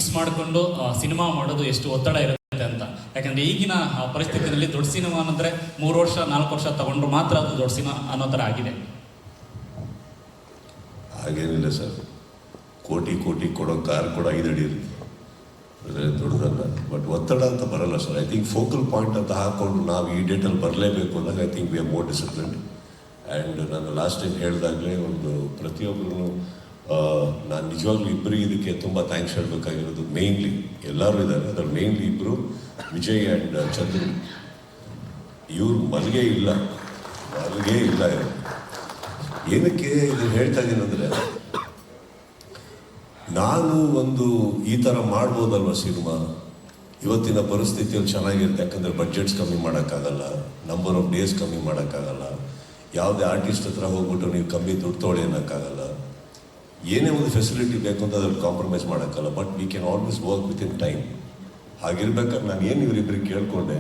Fix ಮಾಡಿಕೊಂಡು cinema ಮಾಡೋದು ಎಷ್ಟು ಒತ್ತಡ ಇರುತ್ತೆ ಅಂತ. ಯಾಕಂದರೆ ಈಗಿನ ಪರಿಸ್ಥಿತಿಯಲ್ಲಿ ದೊಡ್ಡ ಸಿನಿಮಾ ಅಂದರೆ 3 ವರ್ಷ 4 ವರ್ಷ ತಗೊಂಡ್ರು ಮಾತ್ರ ಅದು ದೊಡ್ಡ ಸಿನಿಮಾ ಅನ್ನೋ ಥರ ಆಗಿದೆ. ಹಾಗೇನಿಲ್ಲ ಸರ್, ಕೋಟಿ ಕೊಡೋ ಕಾರ್ ಕೂಡ 5 ಅಡಿ ಇರುತ್ತೆ, ಅಂದರೆ ದೊಡ್ಡದಲ್ಲ. ಬಟ್ ಒತ್ತಡ ಅಂತ ಬರಲ್ಲ sir. I think focal point ಅಂತ ಹಾಕ್ಕೊಂಡು ನಾವು ಈ ಡೇಟಲ್ಲಿ ಬರಲೇಬೇಕು ಅಂದಾಗ I think we are more disciplined. And ನಾನು ಲಾಸ್ಟ್ ಟೈಮ್ ಹೇಳಿದಾಗಲೇ ಒಂದು ಪ್ರತಿಯೊಬ್ಬರೂ ನಾನು ನಿಜವಾಗ್ಲೂ ಇಬ್ಬರಿಗೆ ಇದಕ್ಕೆ ತುಂಬ ಥ್ಯಾಂಕ್ಸ್ ಹೇಳಬೇಕಾಗಿರೋದು. ಮೇಯ್ನ್ಲಿ ಎಲ್ಲರೂ ಇದ್ದಾರೆ, ಅದ್ರಲ್ಲಿ ಮೇಯ್ನ್ಲಿ ಇಬ್ಬರು ವಿಜಯ್ ಆ್ಯಂಡ್ ಚಂದ್ರು. ಇವ್ರು ಮಲ್ಗೆ ಇಲ್ಲ ಇವರು. ಏನಕ್ಕೆ ಇದನ್ನು ಹೇಳ್ತಾ ಇದ್ದೀನಿ ಅಂದರೆ, ನಾನು ಒಂದು ಈ ಥರ ಮಾಡ್ಬೋದಲ್ವ ಸಿನಿಮಾ, ಇವತ್ತಿನ ಪರಿಸ್ಥಿತಿಯಲ್ಲಿ ಚೆನ್ನಾಗಿರುತ್ತೆ. ಯಾಕಂದರೆ ಬಡ್ಜೆಟ್ಸ್ ಕಮ್ಮಿ ಮಾಡೋಕ್ಕಾಗಲ್ಲ, ನಂಬರ್ ಆಫ್ ಡೇಸ್ ಕಮ್ಮಿ ಮಾಡೋಕ್ಕಾಗಲ್ಲ, ಯಾವುದೇ ಆರ್ಟಿಸ್ಟ್ ಹತ್ರ ಹೋಗ್ಬಿಟ್ಟು ನೀವು ಕಮ್ಮಿ ದುಡ್ಡು ತೊಗೊಳ್ಳಿ ಅನ್ನೋಕ್ಕಾಗಲ್ಲ, ಏನೇ ಒಂದು ಫೆಸಿಲಿಟಿ ಬೇಕು ಅಂತ ಅದ್ರಲ್ಲಿ ಕಾಂಪ್ರಮೈಸ್ ಮಾಡೋಕ್ಕಲ್ಲ. But we can always work with in time. ಹಾಗಿರ್ಬೇಕಾದ್ರೆ ನಾನು ಏನು ಇವರಿಬ್ಬರಿಗೆ ಕೇಳಿಕೊಂಡೆ,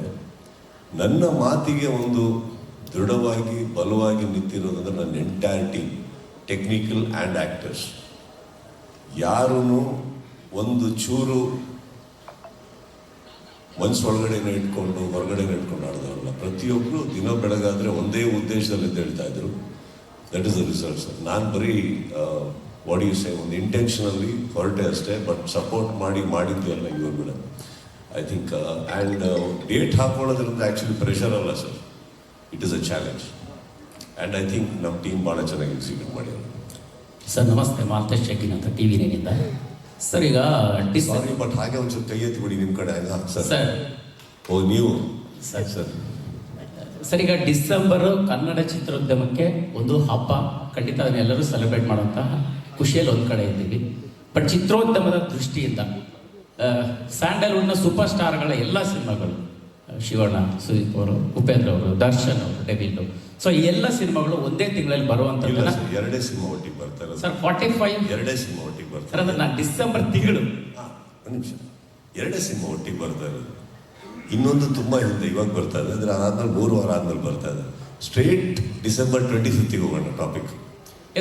ನನ್ನ ಮಾತಿಗೆ ಒಂದು ದೃಢವಾಗಿ ಬಲವಾಗಿ ನಿಂತಿರೋದಂದ್ರೆ ನನ್ನ entire team, technical and actors. ಯಾರೂ ಒಂದು ಚೂರು ಮನಸ್ಸೊಳಗಡೆನೇ ಇಟ್ಕೊಂಡು ಹೊರಗಡೆನೇ ಇಟ್ಕೊಂಡು ಆಡೋದಲ್ಲ. ಪ್ರತಿಯೊಬ್ಬರು ದಿನ ಬೆಳಗಾದರೆ ಒಂದೇ ಉದ್ದೇಶದಲ್ಲಿ ಹೇಳ್ತಾ ಇದ್ರು. That is the result sir. ನಾನು ಬರೀ ವಾಟ್ ಯು ಸೇ ಒಂದು ಇಂಟೆನ್ಷನಲ್ಲಿ ಹೊರಟೆ ಅಷ್ಟೇ. ಬಟ್ ಸಪೋರ್ಟ್ ಮಾಡಿದ್ದು ಎಲ್ಲ ಇವ್ರು ಕೂಡ ಐ ಥಿಂಕ್. ಆ್ಯಂಡ್ ಡೇಟ್ ಹಾಕೊಳ್ಳೋದ್ರಿಂದ ಆ್ಯಕ್ಚುಲಿ ಪ್ರೆಷರ್ ಅಲ್ಲ sir, it is a challenge. And I think ನಮ್ಮ ಟೀಮ್ ಭಾಳ ಚೆನ್ನಾಗಿ ಎಕ್ಸಿಕ್ಯೂಟ್ ಮಾಡಿದ್ದಾರೆ. ಸರ್ ನಮಸ್ತೆ, ಮಾಲ್ತೇಶ್ ಶೆಟ್ಟಿನ್ ಅಂತ TV ನೇನಿಂದ. ಸರ್ ಈಗ ಸಾರಿ, ಬಟ್ ಹಾಗೆ ಒಂಚೂರು ಕೈ ಎತ್ತಿ ಬಿಡಿ ನಿಮ್ಮ ಕಡೆ. ಸರ್ ಓ ನೀವು ಸರ್ ಈಗ ಡಿಸೆಂಬರ್ ಕನ್ನಡ ಚಿತ್ರೋದ್ಯಮಕ್ಕೆ ಒಂದು ಹಬ್ಬ, ಖಂಡಿತ ಅದನ್ನೆಲ್ಲರೂ ಸೆಲೆಬ್ರೇಟ್ ಮಾಡುವಂತಹ ಖುಷಿಯಲ್ಲಿ ಒಂದು ಕಡೆ ಇದ್ದೀವಿ. ಬಟ್ ಚಿತ್ರೋದ್ಯಮದ ದೃಷ್ಟಿಯಿಂದ ಸ್ಯಾಂಡಲ್ವುಡ್ನ ಸೂಪರ್ ಸ್ಟಾರ್ಗಳ ಎಲ್ಲ ಸಿನಿಮಾಗಳು, ಶಿವಣ್ಣ, ಸುದೀಪ್ ಅವರು, ಉಪೇಂದ್ರ ಅವರು, ದರ್ಶನ್ ಅವರು, ಡೆವಿಲ್, ಸೊ ಈ ಎಲ್ಲ ಸಿನಿಮಾಗಳು ಒಂದೇ ತಿಂಗಳಲ್ಲಿ ಬರುವಂಥದ್ದು. 2 ಸಿನಿಮಾ ಒಟ್ಟಿಗೆ ಬರ್ತಾರೆ ಸರ್. 45 2 ಸಿನಿಮಾ ಒಟ್ಟಿಗೆ ಬರ್ತಾರೆ ಸರ್. ಅಂದ್ರೆ ನಾನು ಡಿಸೆಂಬರ್ ತಿಂಗಳು ಒಂದು ನಿಮಿಷ 2 ಸಿನಿಮಾ ಒಟ್ಟಿಗೆ ಬರ್ತಾ ಇರೋದು. ಇನ್ನೊಂದು ತುಂಬ ಹಿಂದೆ ಇವಾಗ ಬರ್ತಾ ಇದೆ, ಅಂದರೆ ಅದಾದ್ಮೇಲೆ 3 ವಾರ ಆದ್ಮೇಲೆ ಬರ್ತಾ ಇದೆ. ಸ್ಟ್ರೇಟ್ ಡಿಸೆಂಬರ್ 25th ಹೋಗೋಣ ಟಾಪಿಕ್.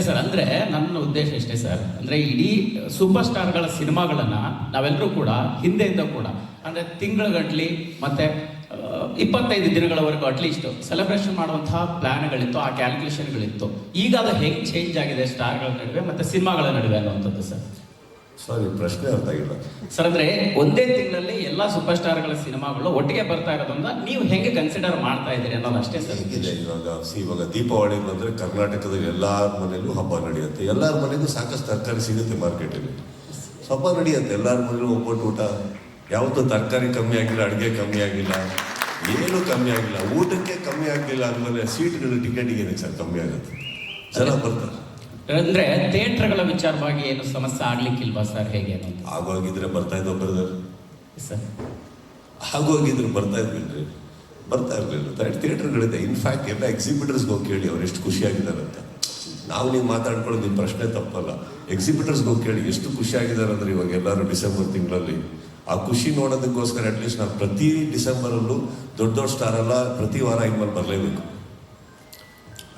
ಸರ್, ಅಂದರೆ ನನ್ನ ಉದ್ದೇಶ ಇಷ್ಟೇ ಸರ್, ಅಂದರೆ ಇಡೀ ಸೂಪರ್ ಸ್ಟಾರ್ಗಳ ಸಿನಿಮಾಗಳನ್ನು ನಾವೆಲ್ಲರೂ ಕೂಡ ಹಿಂದೆಯಿಂದ ಕೂಡ ಅಂದರೆ ತಿಂಗಳಗಟ್ಟಲೆ ಮತ್ತು 25 ದಿನಗಳವರೆಗೂ ಅಟ್ಲೀಸ್ಟ್ ಸೆಲೆಬ್ರೇಷನ್ ಮಾಡುವಂತಹ ಪ್ಲ್ಯಾನ್ಗಳಿತ್ತು, ಆ ಕ್ಯಾಲ್ಕುಲೇಷನ್ಗಳಿತ್ತು. ಈಗ ಅದು ಹೇಗೆ ಚೇಂಜ್ ಆಗಿದೆ ಸ್ಟಾರ್ಗಳ ನಡುವೆ ಮತ್ತು ಸಿನಿಮಾಗಳ ನಡುವೆ ಅನ್ನುವಂಥದ್ದು ಸರ್. ಸಾರಿ, ಪ್ರಶ್ನೆ ಅರ್ಥ ಆಗಿಲ್ಲ ಸರ್. ಅಂದರೆ ಒಂದೇ ತಿಂಗಳಲ್ಲಿ ಎಲ್ಲ ಸೂಪರ್ ಸ್ಟಾರ್ಗಳ ಸಿನಿಮಾಗಳು ಒಟ್ಟಿಗೆ ಬರ್ತಾ ಇರೋದ್ರಿಂದ ನೀವು ಹೇಗೆ ಕನ್ಸಿಡರ್ ಮಾಡ್ತಾ ಇದ್ದೀರಿ ಅನ್ನೋದು ಅಷ್ಟೇ ಸರ್. ಇದೆ ಇವಾಗ ದೀಪಾವಳಿ ಬಂದರೆ ಕರ್ನಾಟಕದಲ್ಲಿ ಎಲ್ಲರ ಮನೆಯಲ್ಲೂ ಹಬ್ಬ ನಡೆಯುತ್ತೆ. ಎಲ್ಲರ ಮನೆಗೂ ಸಾಕಷ್ಟು ತರಕಾರಿ ಸಿಗುತ್ತೆ ಮಾರ್ಕೆಟಲ್ಲಿ, ಹಬ್ಬ ನಡೆಯುತ್ತೆ. ಎಲ್ಲರ ಮನೆಯಲ್ಲೂ ಒಬ್ಬಟ್ಟು ಊಟ. ಯಾವತ್ತೂ ತರಕಾರಿ ಕಮ್ಮಿ ಆಗಿಲ್ಲ, ಅಡುಗೆ ಕಮ್ಮಿ ಆಗಿಲ್ಲ, ಏನೂ ಕಮ್ಮಿ ಆಗಿಲ್ಲ. ಊಟಕ್ಕೆ ಕಮ್ಮಿ ಆಗಲಿಲ್ಲ ಅಂದಮೇಲೆ ಸೀಟ್ಗಳು ಟಿಕೆಟಿಗೆ ಏನಕ್ಕೆ ಸರ್ ಕಮ್ಮಿ ಆಗುತ್ತೆ? ಜನ ಬರ್ತಾರೆ. ಅಂದರೆ ಥಿಯೇಟ್ರ್ಗಳ ವಿಚಾರವಾಗಿ ಏನು ಸಮಸ್ಯೆ ಆಗ್ಲಿಕ್ಕಿಲ್ವಾ ಸರ್? ಹೇಗೆ ಅನ್ನೋದು ಆಗೋಗಿದ್ರೆ ಬರ್ತಾ ಇದ್ದೋ ಬ್ರದರ್ ಸರ್? ಆಗೋಗಿದ್ರೆ ಬರ್ತಾ ಇರಲಿಲ್ಲ ಥಿಯೇಟರ್ಗಳಿದೆ. ಇನ್ಫ್ಯಾಕ್ಟ್ ಎಲ್ಲ ಎಕ್ಸಿಬಿಟರ್ಸ್ಗೆ ಹೋಗಿ ಕೇಳಿ ಅವ್ರು ಎಷ್ಟು ಖುಷಿಯಾಗಿದ್ದಾರೆ ಅಂತ. ನಾವು ನೀವು ಮಾತಾಡ್ಕೊಳ್ಳೋದು ನಿಮ್ಮ ಪ್ರಶ್ನೆ ತಪ್ಪಲ್ಲ. ಎಕ್ಸಿಬಿಟರ್ಸ್ಗೆ ಹೋಗಿ ಕೇಳಿ ಎಷ್ಟು ಖುಷಿಯಾಗಿದ್ದಾರೆ ಅಂದರೆ ಇವಾಗ ಎಲ್ಲರೂ ಡಿಸೆಂಬರ್ ತಿಂಗಳಲ್ಲಿ ಆ ಖುಷಿ ನೋಡೋದಕ್ಕೋಸ್ಕರ ಅಟ್ಲೀಸ್ಟ್ ನಾವು ಪ್ರತಿ ಡಿಸೆಂಬರಲ್ಲೂ ದೊಡ್ಡ ಸ್ಟಾರ್ ಅಲ್ಲ, ಪ್ರತಿ ವಾರ ಇನ್ಮೇಲೆ ಬರಲೇಬೇಕು.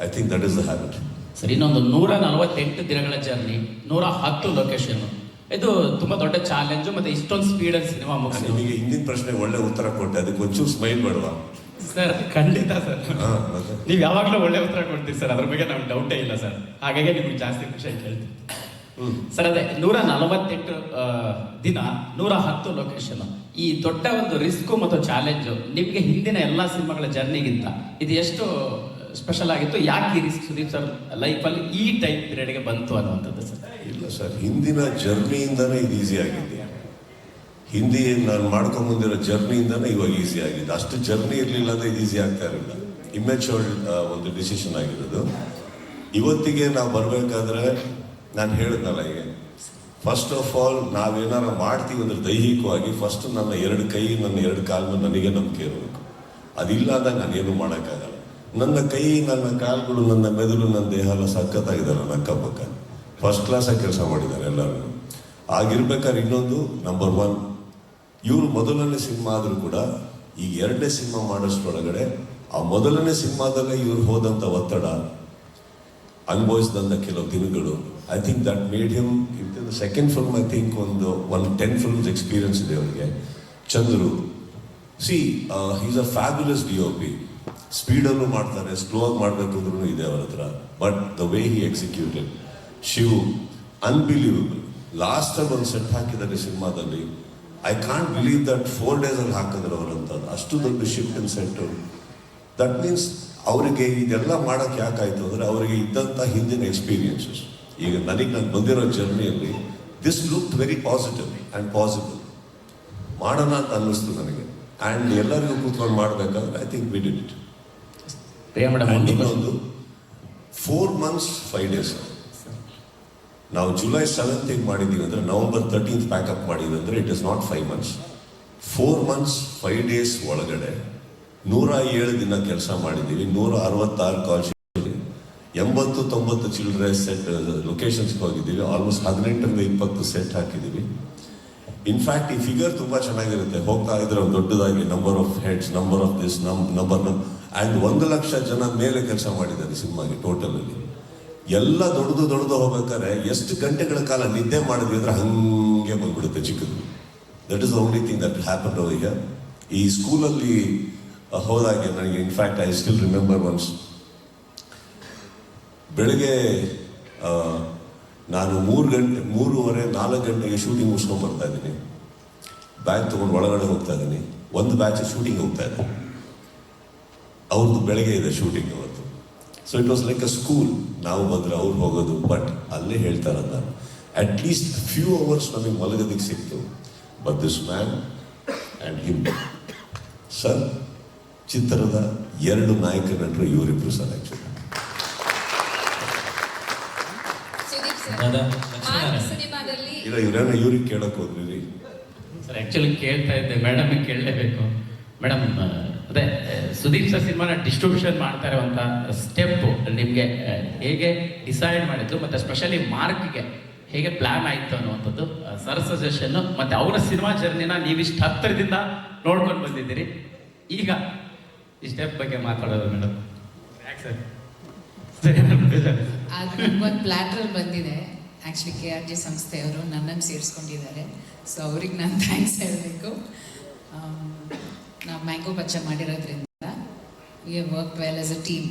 I think that is the habit. Sir, ಇನ್ನೊಂದು 148 ದಿನಗಳ ಜರ್ನಿ, 110 ಲೊಕೇಶನ್, ಇದು ತುಂಬ ದೊಡ್ಡ ಚಾಲೆಂಜು. ಮತ್ತು ಇಷ್ಟೊಂದು ಸ್ಪೀಡಲ್ಲಿ ಸಿನಿಮಾ ಮುಗಿಸಿ ನಿಮಗೆ ಹಿಂದಿನ ಪ್ರಶ್ನೆ ಒಳ್ಳೆ ಉತ್ತರ ಕೊಟ್ಟೆ, ಅದಕ್ಕೆ ಒಂಚೂರು ಸ್ಮೈಲ್ ಬೇಡವಾ ಸರ್? ಖಂಡಿತ ಸರ್, ನೀವು ಯಾವಾಗಲೂ ಒಳ್ಳೆ ಉತ್ತರ ಕೊಡ್ತೀರಿ ಸರ್, ಅದ್ರ ಬಗ್ಗೆ ನಮ್ಗೆ ಡೌಟೇ ಇಲ್ಲ ಸರ್. ಹಾಗಾಗಿ ನಿಮ್ಗೆ ಜಾಸ್ತಿ ಖುಷಿ ಕೇಳ್ತೀವಿ ಸರ್. ಅದೇ 148 ದಿನ 110 ಲೊಕೇಶನ್, ಈ ದೊಡ್ಡ ಒಂದು ರಿಸ್ಕು ಮತ್ತು ಚಾಲೆಂಜು ನಿಮಗೆ ಹಿಂದಿನ ಎಲ್ಲ ಸಿನಿಮಾಗಳ ಜರ್ನಿಗಿಂತ ಇದು ಎಷ್ಟು ಸ್ಪೆಷಲ್ ಆಗಿತ್ತು? ಯಾಕೆ ಈ ರಿಸ್ಕ್ ಸುದೀಪ್ ಸರ್ ಲೈಫಲ್ಲಿ ಈ ಟೈಮ್ ಪೀರಿಯಡ್ಗೆ ಬಂತು ಅನ್ನುವಂಥದ್ದು ಸರ್? ಇಲ್ಲ ಸರ್, ಹಿಂದಿನ ಜರ್ನಿಯಿಂದನೇ ಇದು ಈಸಿ ಆಗಿದೆ. ಹಿಂದಿ ನಾನು ಮಾಡ್ಕೊಂಬಂದಿರೋ ಜರ್ನಿಯಿಂದನೇ ಇವಾಗ ಈಸಿ ಆಗಿದೆ. ಅಷ್ಟು ಜರ್ನಿ ಇರಲಿಲ್ಲ ಅಂದರೆ ಇದು ಈಸಿ ಆಗ್ತಾ ಇರಲಿಲ್ಲ. ಇಮ್ಯಾಚೂರ್ಡ್ ಒಂದು ಡಿಸಿಷನ್ ಆಗಿರೋದು. ಇವತ್ತಿಗೆ ನಾವು ಬರಬೇಕಾದ್ರೆ ನಾನು ಹೇಳಿದ್ನಲ್ಲ, ಈಗ ಫಸ್ಟ್ ಆಫ್ ಆಲ್ ನಾವೇನಾರು ಮಾಡ್ತೀವಿ ಅಂದರೆ ದೈಹಿಕವಾಗಿ ಫಸ್ಟ್ ನನ್ನ 2 ಕೈ ನನ್ನ 2 ಕಾಲ ಮೇಲೆ ನನಗೆ ನಂಬಿಕೆ ಇರಬೇಕು. ಅದಿಲ್ಲ ಅಂದಾಗ ನಾನೇನು ಮಾಡೋಕ್ಕಾಗಲ್ಲ. ನನ್ನ ಕೈ, ನನ್ನ ಕಾಲುಗಳು, ನನ್ನ ಮೆದುಳು, ನನ್ನ ದೇಹ ಎಲ್ಲ ಸಖತ್ತಾಗಿದ್ದಾರೆ. ನನ್ನ ಅಕ್ಕಪಕ್ಕ ಫಸ್ಟ್ ಕ್ಲಾಸಾಗಿ ಕೆಲಸ ಮಾಡಿದ್ದಾರೆ ಎಲ್ಲರೂ. ಆಗಿರ್ಬೇಕಾದ್ರೆ ಇನ್ನೊಂದು ನಂಬರ್ 1, ಇವರು ಮೊದಲನೇ ಸಿನಿಮಾ ಆದರೂ ಕೂಡ ಈಗ 2ನೇ ಸಿನಿಮಾ ಮಾಡೋಷ್ಟರೊಳಗಡೆ ಆ ಮೊದಲನೇ ಸಿನಿಮಾದಲ್ಲೇ ಇವ್ರು ಹೋದಂಥ ಒತ್ತಡ, ಅನುಭವಿಸಿದಂಥ ಕೆಲವು ದಿನಗಳು, I think that made him the second film I think ಒಂದು 10 ಫಿಲ್ಮ್ಸ್ ಎಕ್ಸ್ಪೀರಿಯನ್ಸ್ ಇದೆ ಅವರಿಗೆ. Chandru C is a fabulous DOP. ಸ್ಪೀಡಲ್ಲೂ ಮಾಡ್ತಾರೆ, ಸ್ಲೋ ಆಗಿ ಮಾಡಬೇಕು ಅಂದ್ರೂ ಇದೆ ಅವ್ರ ಹತ್ರ. But the way he executed, Shiv unbelievable. Last time ಒಂದು ಸೆಟ್ ಹಾಕಿದ್ದಾರೆ ಸಿನಿಮಾದಲ್ಲಿ. I can't believe that 4 days ಅಲ್ಲಿ ಹಾಕಿದ್ರು ಅವರಂಥದ್ದು. ಅಷ್ಟು ದೊಡ್ಡ shift in set. That means ಅವರಿಗೆ ಇದೆಲ್ಲ ಮಾಡೋಕ್ಕೆ ಯಾಕಾಯ್ತು ಅಂದರೆ ಅವರಿಗೆ ಇದ್ದಂಥ ಹಿಂದಿನ ಎಕ್ಸ್ಪೀರಿಯನ್ಸಸ್. ಈಗ ನಾನು ಬಂದಿರೋ ಜರ್ನಿಯಲ್ಲಿ this look very positive and possible. ಮಾಡೋಣ ಅಂತ ಅನ್ನಿಸ್ತು ನನಗೆ. ಆ್ಯಂಡ್ ಎಲ್ಲರಿಗೂ ಕೂತ್ಕೊಂಡು ಮಾಡಬೇಕಾದ್ರೆ I think we did it. Priya madam, ಇನ್ನೊಂದು 4 months 5 days. ನಾವು July 7th ಮಾಡಿದ್ದೀವಿ ಅಂದರೆ November 13th ಪ್ಯಾಕಪ್ ಮಾಡಿದ್ವಿ ಅಂದರೆ it is not 5 months. 4 months 5 days ಒಳಗಡೆ 107 ದಿನ ಕೆಲಸ ಮಾಡಿದ್ದೀವಿ. 166 ಕಾಲ್ ಶೀಟ್, 80-90 ಚಿಲ್ಡ್ರೆ ಸೆಟ್ ಲೊಕೇಶನ್ಸ್ಗೆ ಹೋಗಿದ್ದೀವಿ. ಆಲ್ಮೋಸ್ಟ್ 18-20 ಸೆಟ್ ಹಾಕಿದ್ದೀವಿ. ಇನ್ಫ್ಯಾಕ್ಟ್ ಈ ಫಿಗರ್ ತುಂಬ ಚೆನ್ನಾಗಿರುತ್ತೆ. ಹೋಗ್ತಾ ಇದ್ರೆ ಒಂದು ದೊಡ್ಡದಾಗಿ number of heads, number of this, number and 1 lakh ಜನ ಮೇಲೆ ಕೆಲಸ ಮಾಡಿದ್ದಾರೆ ಸಿನಿಮಾಗೆ ಟೋಟಲಲ್ಲಿ. ಎಲ್ಲ ದೊಡ್ಡದು ಹೋಗ್ಬೇಕಾದ್ರೆ ಎಷ್ಟು ಗಂಟೆಗಳ ಕಾಲ ನಿದ್ದೆ ಮಾಡಿದ್ವಿ ಅಂದ್ರೆ ಹಂಗೆ ಬಂದ್ಬಿಡುತ್ತೆ ಚಿಕ್ಕದು. That is the only thing that happen over here. ಈ ಸ್ಕೂಲಲ್ಲಿ ಹೋದಾಗೆ ನನಗೆ in fact I still remember once, ಬೆಳಗ್ಗೆ ನಾನು 3:30-4 ಗಂಟೆಗೆ ಶೂಟಿಂಗ್ ಮುಗಿಸ್ಕೊಂಡು ಬರ್ತಾ ಇದ್ದೀನಿ. ಬ್ಯಾಗ್ ತೊಗೊಂಡು ಒಳಗಡೆ ಹೋಗ್ತಾ ಇದ್ದೀನಿ. ಒಂದು ಬ್ಯಾಚ್ ಶೂಟಿಂಗ್ ಹೋಗ್ತಾ ಇದೆ. ಅವ್ರದ್ದು ಬೆಳಗ್ಗೆ ಇದೆ ಶೂಟಿಂಗ್ ಅವತ್ತು. So it was like a school. ನಾವು ಬಂದರೆ ಅವ್ರು ಹೋಗೋದು. ಬಟ್ ಅಲ್ಲೇ ಹೇಳ್ತಾರಲ್ಲ, ಅಟ್ ಲೀಸ್ಟ್ ಫ್ಯೂ ಅವರ್ಸ್ ನಮಗೆ ಮಲಗೋದಕ್ಕೆ ಸಿಕ್ತು. But this man and him sir, ಚಿತ್ರದ 2 ನಾಯಕ ನಟರು ಇವರಿಬ್ರು ಸರ್. ಆ್ಯಕ್ಚುಲಿ ಇಲ್ಲ, ಇವರೇನೋ ಇವ್ರಿಗೆ ಕೇಳಕ್ಕೆ ಹೋದ್ರಿ ಸರ್. ಆ್ಯಕ್ಚುಲಿ ಕೇಳ್ತಾ ಇದ್ದೆ, ಮೇಡಮ್ ಕೇಳಲೇಬೇಕು. ಮೇಡಮ್, ಅದೇ ಸುದೀಪ್ ಸರ್ ಸಿನಿಮಾನ ಡಿಸ್ಟ್ರಿಬ್ಯೂಷನ್ ಮಾಡ್ತಾ ಇರುವಂಥ ಸ್ಟೆಪ್ಪು ನಿಮಗೆ ಹೇಗೆ ಡಿಸೈಡ್ ಮಾಡಿದ್ದು, ಮತ್ತು ಸ್ಪೆಷಲಿ ಮಾರ್ಕ್ಗೆ ಹೇಗೆ ಪ್ಲ್ಯಾನ್ ಆಯಿತು ಅನ್ನುವಂಥದ್ದು ಸರ್ ಸಜೆಷನ್ನು, ಮತ್ತು ಅವರ ಸಿನಿಮಾ ಜರ್ನಿನ ನೀವಿಷ್ಟು ಹತ್ತಿರದಿಂದ ನೋಡ್ಕೊಂಡು ಬಂದಿದ್ದೀರಿ. ಈಗ ಈ ಸ್ಟೆಪ್ ಬಗ್ಗೆ ಮಾತಾಡೋದು ಮೇಡಮ್. ಯಾಕೆ ಸರ್? ಅದು ನಮ್ಗೊಂದು ಪ್ಲ್ಯಾಟ್ರಲ್ ಬಂದಿದೆ. ಆ್ಯಕ್ಚುಲಿ KRG ಸಂಸ್ಥೆಯವರು ನನ್ನನ್ನು ಸೇರಿಸ್ಕೊಂಡಿದ್ದಾರೆ. ಸೊ ಅವ್ರಿಗೆ ನಾನು ಥ್ಯಾಂಕ್ಸ್ ಹೇಳಬೇಕು. ನಾವು ಮ್ಯಾಂಗೋ ಬಚ್ಚ ಮಾಡಿರೋದ್ರಿಂದ we have work well as a team.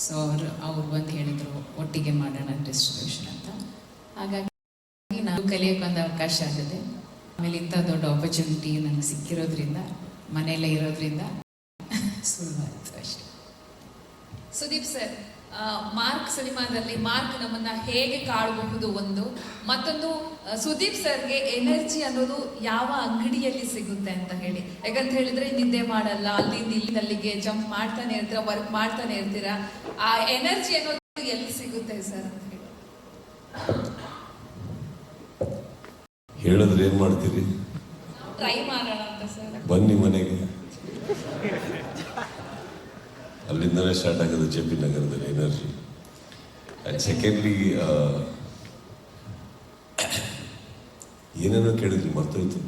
So ಅವ್ರು ಬಂದು ಹೇಳಿದರು ಒಟ್ಟಿಗೆ ಮಾಡೋಣ ಡಿಸ್ಟ್ರಿಬ್ಯೂಷನ್ ಅಂತ. ಹಾಗಾಗಿ ನಾವು ಕಲಿಯೋಕ್ಕೆ ಒಂದು ಅವಕಾಶ ಆಗಿದೆ. ಆಮೇಲೆ ಇಂಥ ದೊಡ್ಡ ಆಪರ್ಚುನಿಟಿ ನನಗೆ ಸಿಕ್ಕಿರೋದ್ರಿಂದ, ಮನೆಯಲ್ಲೇ ಇರೋದ್ರಿಂದ ಸುಲಭ ಅಷ್ಟೇ. ಸುದೀಪ್ ಸರ್, ಮಾರ್ಕ್ ಸಿನಿಮಾದಲ್ಲಿ ಮಾರ್ಕ್ ನಮ್ಮನ್ನ ಹೇಗೆ ಕಾಡಬಹುದು ಒಂದು, ಮತ್ತೊಂದು ಸುದೀಪ್ ಸರ್ಗೆ ಎನರ್ಜಿ ಅನ್ನೋದು ಯಾವ ಅಂಗಡಿಯಲ್ಲಿ ಸಿಗುತ್ತೆ ಅಂತ ಹೇಳಿ. ಯಾಕಂತ ಹೇಳಿದ್ರೆ ನಿದ್ದೆ ಮಾಡಲ್ಲ, ಅಲ್ಲಿಂದ ಅಲ್ಲಿಗೆ ಜಂಪ್ ಮಾಡ್ತಾನೆ ಇರ್ತೀರಾ, ವರ್ಕ್ ಮಾಡ್ತಾನೆ ಇರ್ತೀರಾ. ಆ ಎನರ್ಜಿ ಅನ್ನೋದು ಎಲ್ಲಿ ಸಿಗುತ್ತೆ ಸರ್ ಅಂತ ಹೇಳಿ ಹೇಳಿದ್ರೆ ಏನ್ ಮಾಡ್ತೀರಿ? ಟ್ರೈ ಮಾಡೋಣ ಅಂತ ಸರ್. ಬನ್ನಿ ಮನೆಗೆ. ಅಲ್ಲಿಂದಲೇ ಸ್ಟಾರ್ಟ್ ಆಗೋದು JP ನಗರದಲ್ಲಿ ಎನರ್ಜಿ. ಆ್ಯಂಡ್ ಸೆಕೆಂಡ್ಲಿ ಏನೇನೋ ಕೇಳಿದ್ರಿ, ಮರ್ತೋಯ್ತು.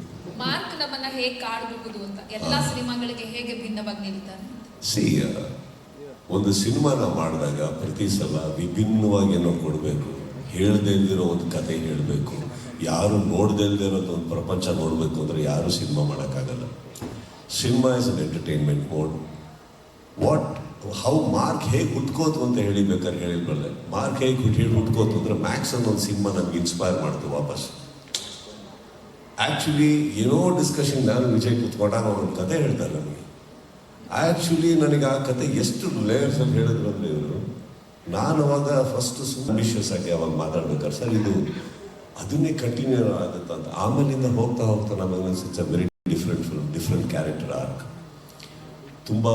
ಮಾರ್ಕ್ ನಮ್ಮನ್ನ ಹೇಗೆ ಕಾಡಬಹುದು ಅಂತ, ಎಲ್ಲಾ ಸಿನಿಮಾಗಳಿಗೆ ಹೇಗೆ ಭಿನ್ನವಾಗಿ ನಿಲ್ತಾನೆ? ಸಿ, ಒಂದು ಸಿನಿಮಾನ ಮಾಡಿದಾಗ ಪ್ರತಿ ಸಲ ವಿಭಿನ್ನವಾಗಿ ಏನೋ ಕೊಡಬೇಕು. ಹೇಳ್ದೇ ಇಲ್ದಿರೋ ಒಂದು ಕತೆ ಹೇಳಬೇಕು. ಯಾರು ನೋಡ್ದೇ ಇಲ್ದಿರೋದು ಒಂದು ಪ್ರಪಂಚ ನೋಡಬೇಕು ಅಂದರೆ ಯಾರು ಸಿನಿಮಾ ಮಾಡೋಕ್ಕಾಗಲ್ಲ. Cinema is an entertainment mode. How mark ಹೇಗೆ ಹುಟ್ಕೋತು ಅಂತ ಹೇಳಿಬೇಕಾದ್ರೆ ಹೇಳಿಲ್ಬಲ್ಲೆ. ಮಾರ್ಕ್ ಹೇಗೆ ಹುಟ್ಕೋತು ಅಂದರೆ ಮ್ಯಾಕ್ಸ್ ಅನ್ನೋ ಒಂದು ಸಿನಿಮಾ ನಮ್ಗೆ ಇನ್ಸ್ಪೈರ್ ಮಾಡ್ತು ವಾಪಸ್. ಆ್ಯಕ್ಚುಲಿ ಏನೋ ಡಿಸ್ಕಷನ್ ನಾನು ವಿಜಯ್ ಕೂತ್ಕೊಂಡಾಗ ಒಂದು ಕತೆ ಹೇಳ್ತಾರೆ ನನಗೆ. ಆ್ಯಕ್ಚುಲಿ ನನಗೆ ಆ ಕತೆ ಎಷ್ಟು ಲೇಯರ್ಸ್ ಅಂತ ಹೇಳಿದ್ರು ಅಂದರೆ ಇವರು, ನಾನು ಅವಾಗ ಫಸ್ಟ್ ಅಂಬಿಷಿಯಸ್ ಆಗಿ ಅವಾಗ ಮಾತಾಡ್ಬೇಕಾದ್ರೆ ಸರ್ ಇದು ಅದನ್ನೇ ಕಂಟಿನ್ಯೂ ಆಗುತ್ತೆ ಅಂತ. ಆಮೇಲಿಂದ ಹೋಗ್ತಾ ನಮಗೆ it's a very different film, different character arc. ತುಂಬ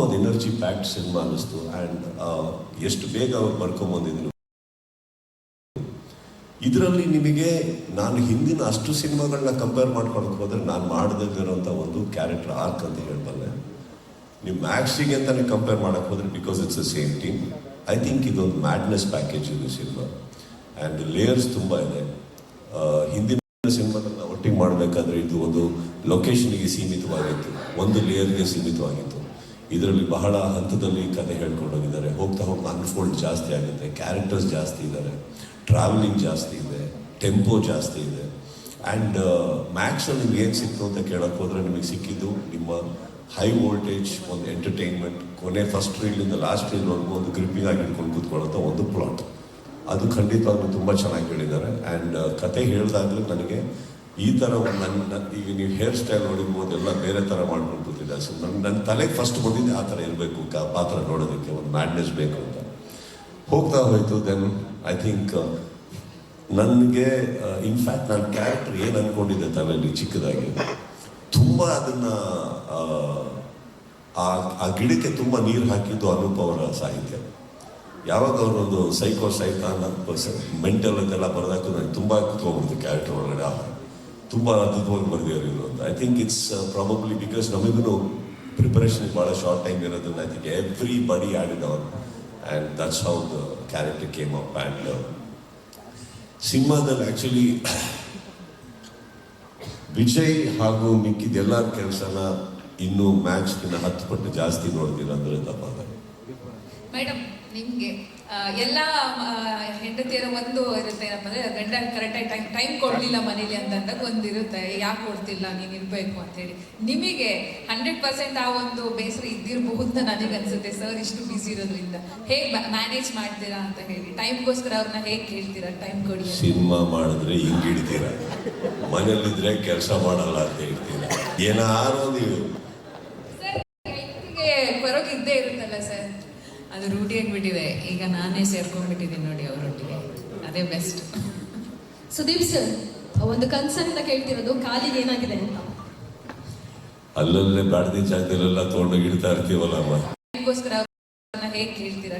ಒಂದು ಎನರ್ಜಿ ಪ್ಯಾಕ್ಡ್ ಸಿನಿಮಾ ಅನ್ನಿಸ್ತು. ಆ್ಯಂಡ್ ಎಷ್ಟು ಬೇಗ ಅವ್ರು ಬರ್ಕೊಂಬಂದಿದ್ರು. ಇದರಲ್ಲಿ ನಿಮಗೆ ನಾನು ಹಿಂದಿನ ಅಷ್ಟು ಸಿನಿಮಾಗಳನ್ನ ಕಂಪೇರ್ ಮಾಡ್ಕೊಳಕ್ಕೆ ಹೋದರೆ ನಾನು ಮಾಡದಿರೋಂಥ ಒಂದು ಕ್ಯಾರೆಕ್ಟರ್ ಆರ್ಕ್ ಅಂತ ಹೇಳಬಲ್ಲೆ. ನೀವು ಮ್ಯಾಕ್ಸಿಗೆ ಅಂತಲೇ ಕಂಪೇರ್ ಮಾಡೋಕ್ಕೆ ಹೋದರೆ because it's a same team. I think ಇದೊಂದು ಮ್ಯಾಡ್ನೆಸ್ ಪ್ಯಾಕೇಜ್ ಇದು ಸಿನಿಮಾ. ಆ್ಯಂಡ್ ಲೇಯರ್ಸ್ ತುಂಬ ಇದೆ. ಹಿಂದಿನ ಸಿನಿಮಾಗಳನ್ನ ಒಟ್ಟಿಗೆ ಮಾಡಬೇಕಾದ್ರೆ ಇದು ಒಂದು ಲೊಕೇಶನ್ಗೆ ಸೀಮಿತವಾಗಿತ್ತು, ಒಂದು ಲೇಯರ್ಗೆ ಸೀಮಿತವಾಗಿತ್ತು. ಇದರಲ್ಲಿ ಬಹಳ ಹಂತದಲ್ಲಿ ಕತೆ ಹೇಳ್ಕೊಂಡು ಹೋಗಿದ್ದಾರೆ. ಹೋಗ್ತಾ ಹೋಗ್ತಾ ಅನ್ಫೋಲ್ಡ್ ಜಾಸ್ತಿ ಆಗುತ್ತೆ, ಕ್ಯಾರೆಕ್ಟರ್ಸ್ ಜಾಸ್ತಿ ಇದ್ದಾರೆ, ಟ್ರಾವೆಲಿಂಗ್ ಜಾಸ್ತಿ ಇದೆ, ಟೆಂಪೋ ಜಾಸ್ತಿ ಇದೆ. ಆ್ಯಂಡ್ ಮ್ಯಾಕ್ಸಲ್ಲಿ ನಿಮ್ಗೆ ಏನು ಸಿಕ್ತು ಅಂತ ಕೇಳಕ್ಕೆ ಹೋದರೆ ನಿಮಗೆ ಸಿಕ್ಕಿದ್ದು ನಿಮ್ಮ ಹೈ ವೋಲ್ಟೇಜ್ ಒಂದು ಎಂಟರ್ಟೈನ್ಮೆಂಟ್, ಕೊನೆ ಫಸ್ಟ್ ರೀಲಿಂದ ಲಾಸ್ಟ್ ರೀಲ್ವರೆಗೂ ಒಂದು ಗ್ರಿಪ್ಪಿಂಗ್ ಆಗಿ ಹಿಡ್ಕೊಂಡು ಕೂತ್ಕೊಳ್ಳೋಂಥ ಒಂದು ಪ್ಲಾಟ್. ಅದು ಖಂಡಿತವಾಗ್ಲೂ ತುಂಬ ಚೆನ್ನಾಗಿ ಹೇಳಿದ್ದಾರೆ. ಆ್ಯಂಡ್ ಕತೆ ಹೇಳಿದಾಗಲೂ ನನಗೆ ಈ ಥರ ನನ್ನ ಈಗ ನೀವು ಹೇರ್ ಸ್ಟೈಲ್ ನೋಡಿರ್ಬೋದು, ಎಲ್ಲ ಬೇರೆ ಥರ ಮಾಡ್ಕೊಂಡು ಕೂತಿದ್ದೆ. ಸೊ ನನ್ನ ತಲೆಗೆ ಫಸ್ಟ್ ಬಂದಿದ್ದೆ ಆ ಥರ ಇರಬೇಕು ಪಾತ್ರ ನೋಡೋದಕ್ಕೆ, ಒಂದು ಮ್ಯಾಡ್ನೆಸ್ ಬೇಕು ಅಂತ. ಹೋಗ್ತಾ ಹೋಯಿತು. ದೆನ್ ಐ ಥಿಂಕ್ ನನಗೆ ಇನ್ಫ್ಯಾಕ್ಟ್ ನನ್ನ ಕ್ಯಾರೆಕ್ಟರ್ ಏನು ಅಂದ್ಕೊಂಡಿದ್ದೆ ತಲೆಯಲ್ಲಿ ಚಿಕ್ಕದಾಗಿ, ತುಂಬ ಅದನ್ನು ಆ ಗಿಡಕ್ಕೆ ತುಂಬ ನೀರು ಹಾಕಿದ್ದು ಅನೂಪ್ ಅವರ ಸಾಹಿತ್ಯ. ಯಾವಾಗ ಅವರೊಂದು ಸೈಕೋ ಸೈತಾನ್ ಮೆಂಟಲ್ ಅಂತೆಲ್ಲ ಬರೆದಾಕು ನನಗೆ ತುಂಬ ಕುತ್ಕೊಂಡ್ಬಿಡ್ತು ಕ್ಯಾರೆಕ್ಟರ್ ಒಳಗಡೆ. ತುಂಬ ಅದ್ಭುತವಾಗಿ ಬರೆದಿರೋ ಅಂತ. I think it's probably because ನಮಗೂ ಪ್ರಿಪರೇಷನ್ ಭಾಳ ಶಾರ್ಟ್ ಟೈಮ್ ಇರೋದ್ರಿಂದ I think everybody added on and that's how the character came up. And ಸಿನಿಮಾದಲ್ಲಿ ಆ್ಯಕ್ಚುಲಿ ವಿಜಯ್ ಹಾಗೂ ಮಿಕ್ಕಿದೆಲ್ಲ ಕೆಲಸನ ಇನ್ನೂ ಮ್ಯಾಚ್ಗಿನ್ನ 10 ಪಟ್ಟು ಜಾಸ್ತಿ ನೋಡ್ತೀರಂದ್ರೆ ತಪ್ಪಾಗಲ್ಲ. ಮೇಡಮ್, ನಿಮ್ಗೆ ಎಲ್ಲ ಹೆಂಡತಿಯರ ಒಂದು ಇರುತ್ತೆ, ಏನಪ್ಪ ಅಂದ್ರೆ ಗಂಡ ಕರೆಕ್ಟಾಗಿ ಟೈಮ್ ಕೊಡ್ಲಿಲ್ಲ ಮನೇಲಿ ಅಂದಾಗ ಒಂದು ಇರುತ್ತೆ, ಯಾಕೆ ಕೊಡ್ತಿಲ್ಲ ನೀನು ಇರ್ಬೇಕು ಅಂತ ಹೇಳಿ. ನಿಮಗೆ 100% ಆ ಒಂದು ಬೇಸರ ಇದ್ದಿರಬಹುದು ಅಂತ ನನಗೆ ಅನ್ಸುತ್ತೆ. ಸರ್ ಇಷ್ಟು ಬ್ಯುಸಿ ಇರೋದ್ರಿಂದ ಹೇಗೆ ಮ್ಯಾನೇಜ್ ಮಾಡ್ತೀರಾ ಅಂತ ಹೇಳಿ, ಟೈಮ್ಗೋಸ್ಕರ ಅವ್ರನ್ನ ಹೇಗೆ ಕೇಳ್ತೀರಾ ಟೈಮ್ ಕೊಡಿ? ಸಿನಿಮಾ ಮಾಡಿದ್ರೆ ಹಿಂಗೆ ಹಿಡಿತೀರ, ಮನೇಲಿದ್ರೆ ಕೆಲಸ ಮಾಡಲ್ಲ ಅಂತ ಹೇಳ್ತೀರ. ಏನಾರು ನೀವು ಹೊರಗೆ ಇದ್ದೇ ಇರುತ್ತಲ್ಲ ಸರ್, ಅದು ರೂಢಿಯಾಗಿಬಿಟ್ಟಿದೆ. ಈಗ ನಾನೇ ಸೇರ್ಕೊಂಡ್ಬಿಟ್ಟಿದ್ದೀನಿ ನೋಡಿ ಅವರೊಟ್ಟಿಗೆ, ಅದೇ ಬೆಸ್ಟ್. ಸುದೀಪ್ ಸರ್, ಒಂದು ಕನ್ಸರ್ನ್ ಅಂತ ಕೇಳ್ತಿರೋದು, ಕಾಲಿಗೆ ಏನಾಗಿದೆ ಅಂತ. ಅಲ್ಲಲ್ಲೇ ಬ್ಯಾಡದಿ ಜಾಗದಲ್ಲೆಲ್ಲ ತೊಗೊಂಡೋಗಿ ಇಡ್ತಾ ಇರ್ತೀವಲ್ಲ ಅಮ್ಮ. ಟೈಮ್ಗೋಸ್ಕರ ಅವ್ರನ್ನ ಹೇಗೆ ಕೇಳ್ತೀರಾ?